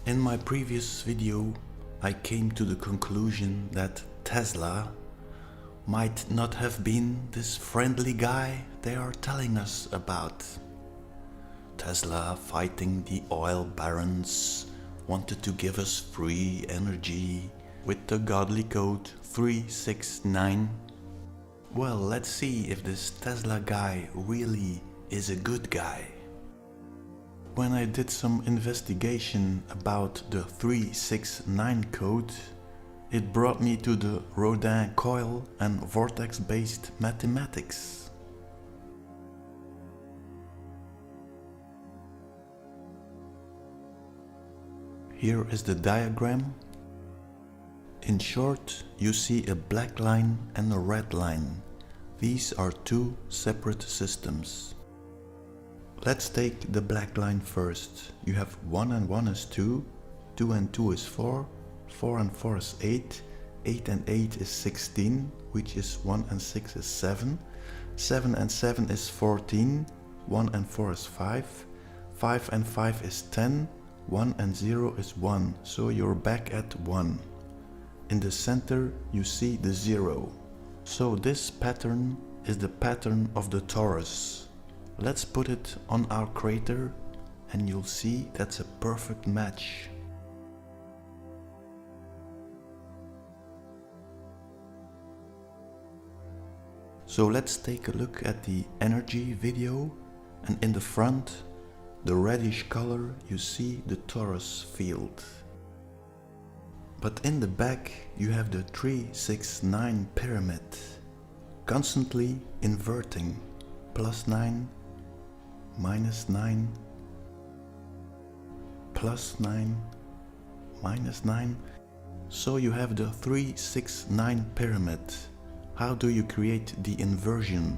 In my previous video, I came to the conclusion that Tesla might not have been this friendly guy they are telling us about. Tesla, fighting the oil barons, wanted to give us free energy with the godly code 369. Well, let's see if this Tesla guy really is a good guy. When I did some investigation about the 369 code, it brought me to the Rodin coil and vortex-based mathematics. Here is the diagram. In short, you see a black line and a red line. These are two separate systems. Let's take the black line first. You have 1 and 1 is 2, 2 and 2 is 4, 4 and 4 is 8, 8 and 8 is 16, which is 1 and 6 is 7, 7 and 7 is 14, 1 and 4 is 5, 5 and 5 is 10, 1 and 0 is 1, so you're back at 1. In the center you see the 0. So this pattern is the pattern of the torus. Let's put it on our crater and you'll see that's a perfect match. So let's take a look at the energy video, and in the front, the reddish color, you see the torus field. But in the back you have the 369 pyramid, constantly inverting, +9, -9, +9, -9. So you have the 369 pyramid. How do you create the inversion?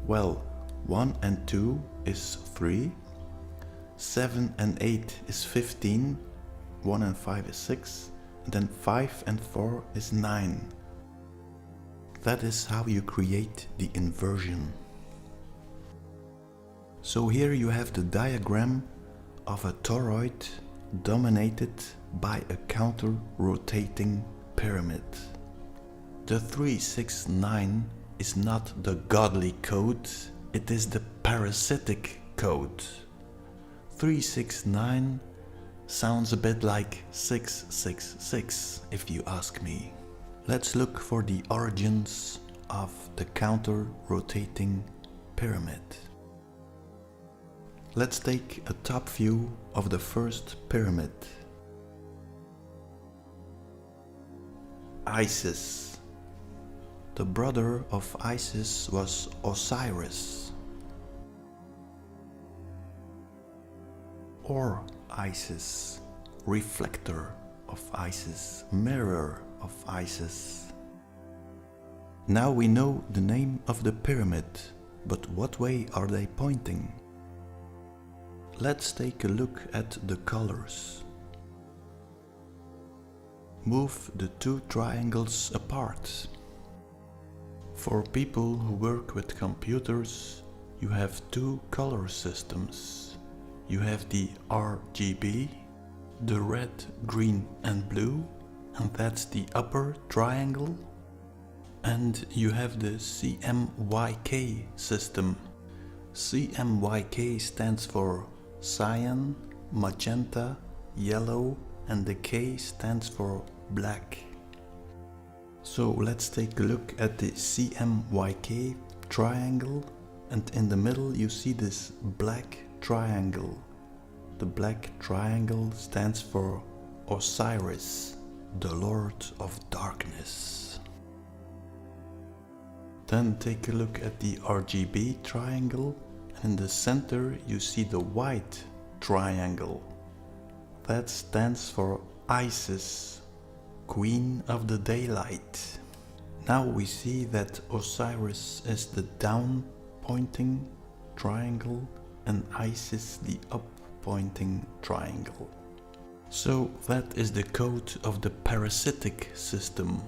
Well, 1 and 2 is 3, 7 and 8 is 15, 1 and 5 is 6, and then 5 and 4 is 9. That is how you create the inversion. So here you have the diagram of a toroid dominated by a counter-rotating pyramid. The 369 is not the godly code, it is the parasitic code. 369 sounds a bit like 666 if you ask me. Let's look for the origins of the counter-rotating pyramid. Let's take a top view of the first pyramid. Isis. The brother of Isis was Osiris. Or Isis, reflector of Isis, mirror of Isis. Now we know the name of the pyramid, but what way are they pointing? Let's take a look at the colors. Move the two triangles apart. For people who work with computers, you have two color systems. You have the RGB, the red, green and blue, and that's the upper triangle. And you have the CMYK system. CMYK stands for cyan, magenta, yellow, and the K stands for black. So let's take a look at the CMYK triangle, and in the middle you see this black triangle. The black triangle stands for Osiris, the Lord of Darkness. Then take a look at the RGB triangle. In the center you see the white triangle. That stands for Isis, Queen of the Daylight. Now we see that Osiris is the down pointing triangle and Isis the up pointing triangle. So that is the code of the parasitic system.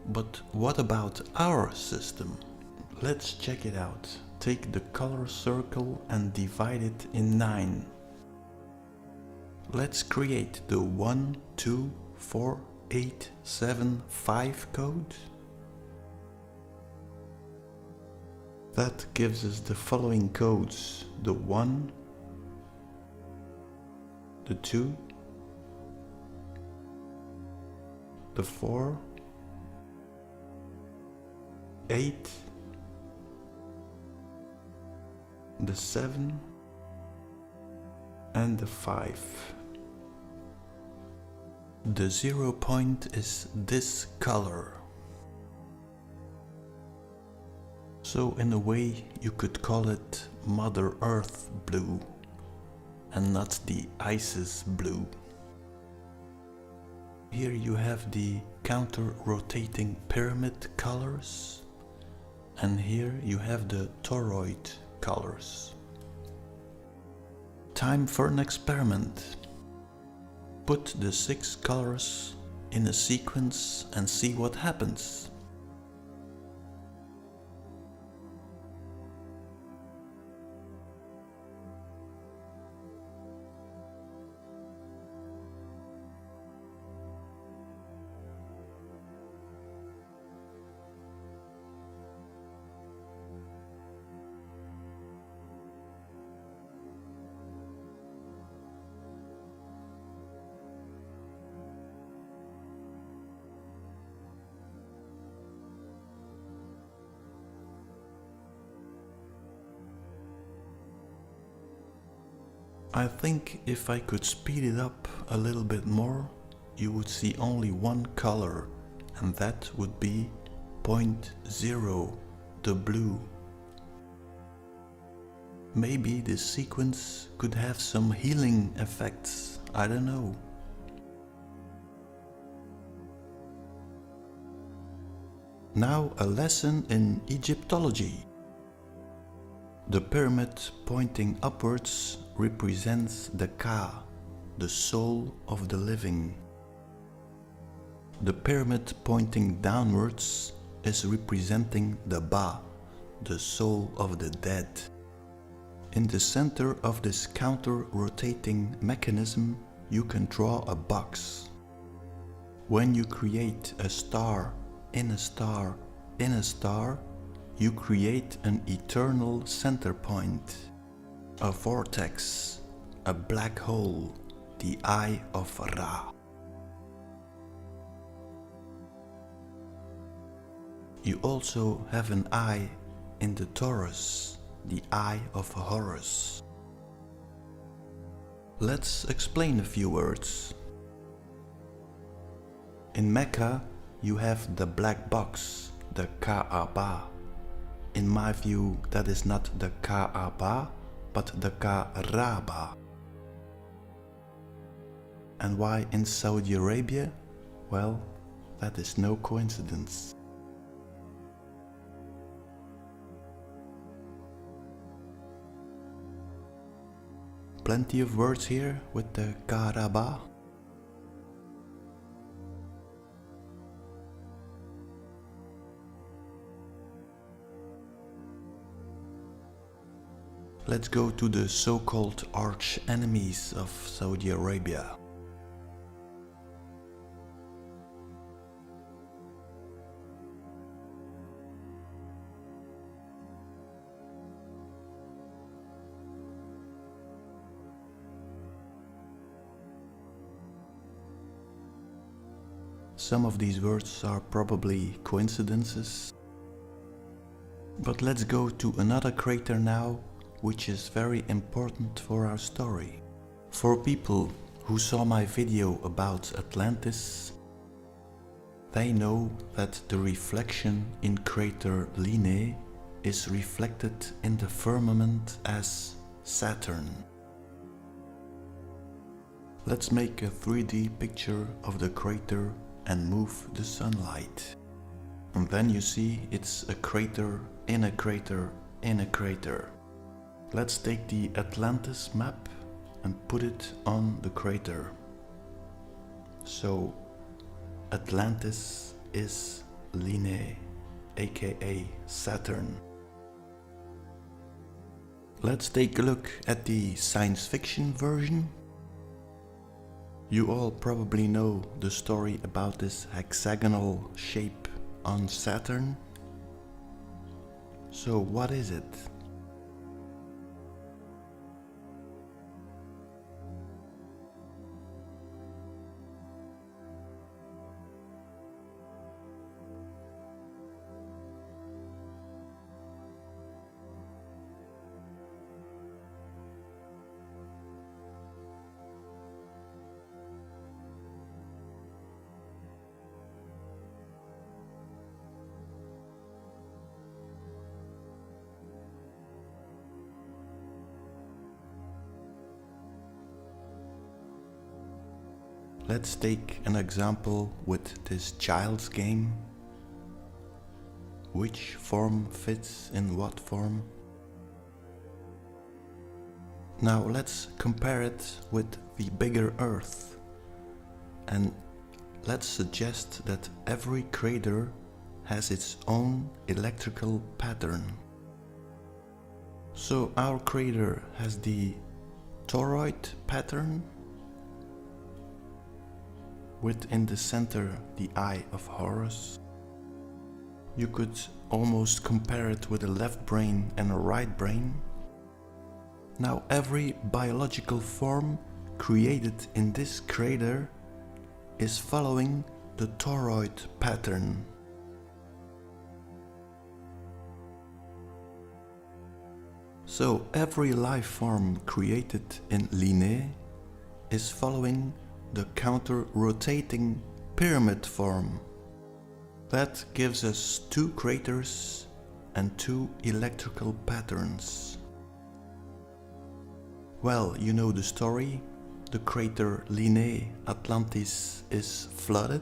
But what about our system? Let's check it out. Take the color circle and divide it in 9. Let's create the 1, 2, 4, 8, 7, 5 code. That gives us the following codes: the 1, the 2, the 4, 8, the 7, and the 5. The 0 point is this color. So in a way you could call it Mother Earth blue and not the ISIS blue. Here you have the counter-rotating pyramid colors, and here you have the toroid colors. Time for an experiment. Put the 6 colors in a sequence and see what happens. I think if I could speed it up a little bit more, you would see only one color, and that would be 0.0, the blue. Maybe this sequence could have some healing effects, I don't know. Now a lesson in Egyptology. The pyramid pointing upwards represents the Ka, the soul of the living. The pyramid pointing downwards is representing the Ba, the soul of the dead. In the center of this counter-rotating mechanism, you can draw a box. When you create a star in a star in a star, you create an eternal center point, a vortex, a black hole, the Eye of Ra. You also have an eye in the Taurus, the Eye of Horus. Let's explain a few words. In Mecca, you have the black box, the Kaaba. In my view, that is not the Kaaba, but the Kaaba. And why in Saudi Arabia? Well, that is no coincidence. Plenty of words here with the Kaaba. Let's go to the so-called arch enemies of Saudi Arabia. Some of these words are probably coincidences. But let's go to another crater now, which is very important for our story. For people who saw my video about Atlantis, they know that the reflection in crater Linné is reflected in the firmament as Saturn. Let's make a 3D picture of the crater and move the sunlight. And then you see it's a crater in a crater in a crater. Let's take the Atlantis map and put it on the crater. So Atlantis is Linné, aka Saturn. Let's take a look at the science fiction version. You all probably know the story about this hexagonal shape on Saturn. So what is it? Let's take an example with this child's game. Which form fits in what form? Now let's compare it with the bigger Earth. And let's suggest that every crater has its own electrical pattern. So our crater has the toroid pattern, with in the center the Eye of Horus. You could almost compare it with a left brain and a right brain. Now every biological form created in this crater is following the toroid pattern. So every life form created in Linné is following the counter-rotating pyramid form. That gives us two craters and two electrical patterns. Well, you know the story. The crater Linné Atlantis is flooded,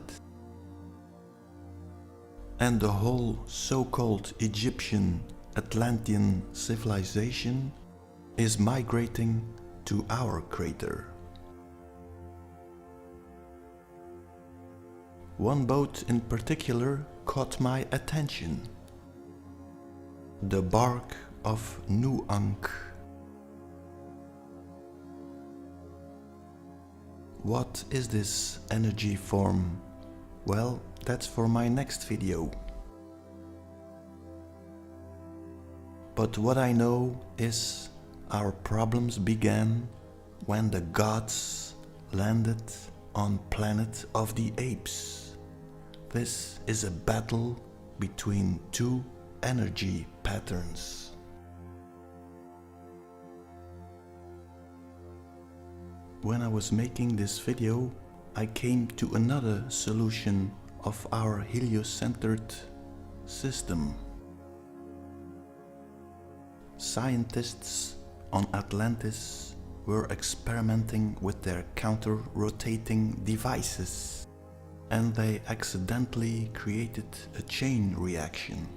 and the whole so-called Egyptian Atlantean civilization is migrating to our crater. One boat in particular caught my attention. The bark of Nu-Ankh. What is this energy form? Well, that's for my next video. But what I know is our problems began when the gods landed on Planet of the Apes. This is a battle between two energy patterns. When I was making this video, I came to another solution of our heliocentered system. Scientists on Atlantis were experimenting with their counter-rotating devices, and they accidentally created a chain reaction.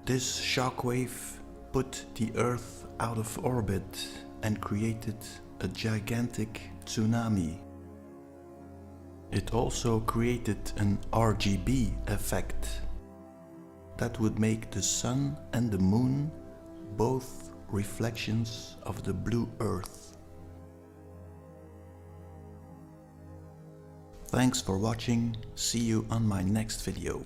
This shockwave put the Earth out of orbit and created a gigantic tsunami. It also created an RGB effect that would make the Sun and the Moon both reflections of the blue Earth. Thanks for watching. See you on my next video.